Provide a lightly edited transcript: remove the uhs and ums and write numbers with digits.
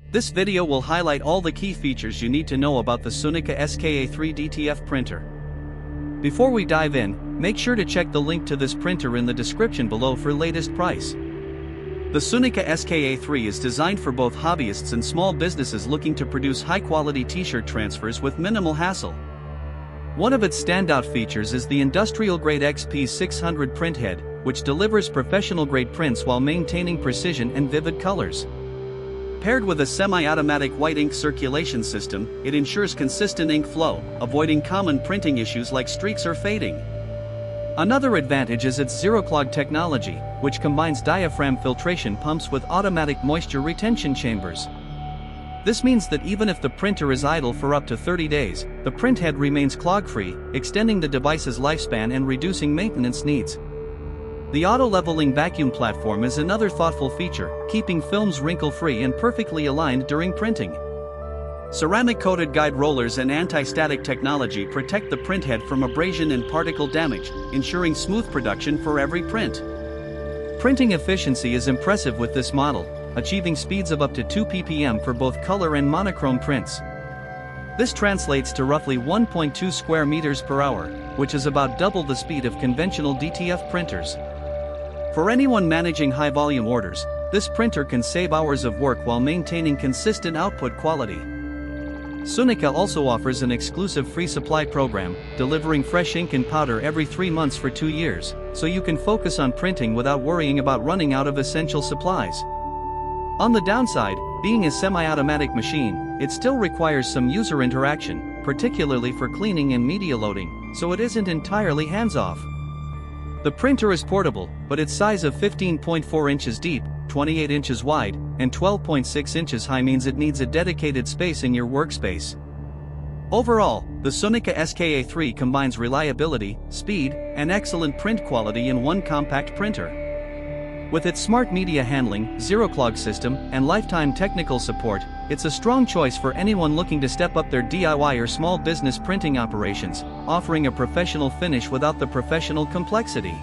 This video will highlight all the key features you need to know about the SUNIKA SK-A3 DTF printer. Before we dive in, make sure to check the link to this printer in the description below for latest price. The SUNIKA SK-A3 is designed for both hobbyists and small businesses looking to produce high-quality t-shirt transfers with minimal hassle. One of its standout features is the industrial-grade XP600 printhead, which delivers professional-grade prints while maintaining precision and vivid colors. Paired with a semi-automatic white ink circulation system, it ensures consistent ink flow, avoiding common printing issues like streaks or fading. Another advantage is its zero-clog technology, which combines diaphragm filtration pumps with automatic moisture retention chambers. This means that even if the printer is idle for up to 30 days, the printhead remains clog-free, extending the device's lifespan and reducing maintenance needs. The auto-leveling vacuum platform is another thoughtful feature, keeping films wrinkle-free and perfectly aligned during printing. Ceramic-coated guide rollers and anti-static technology protect the printhead from abrasion and particle damage, ensuring smooth production for every print. Printing efficiency is impressive with this model, achieving speeds of up to 2 ppm for both color and monochrome prints. This translates to roughly 1.2 square meters per hour, which is about double the speed of conventional DTF printers. For anyone managing high-volume orders, this printer can save hours of work while maintaining consistent output quality. SUNIKA also offers an exclusive free supply program, delivering fresh ink and powder every 3 months for 2 years, so you can focus on printing without worrying about running out of essential supplies. On the downside, being a semi-automatic machine, it still requires some user interaction, particularly for cleaning and media loading, so it isn't entirely hands-off. The printer is portable, but its size of 15.4 inches deep, 28 inches wide, and 12.6 inches high means it needs a dedicated space in your workspace. Overall, the SUNIKA SK-A3 combines reliability, speed, and excellent print quality in one compact printer. With its smart media handling, zero-clog system, and lifetime technical support, it's a strong choice for anyone looking to step up their DIY or small business printing operations, offering a professional finish without the professional complexity.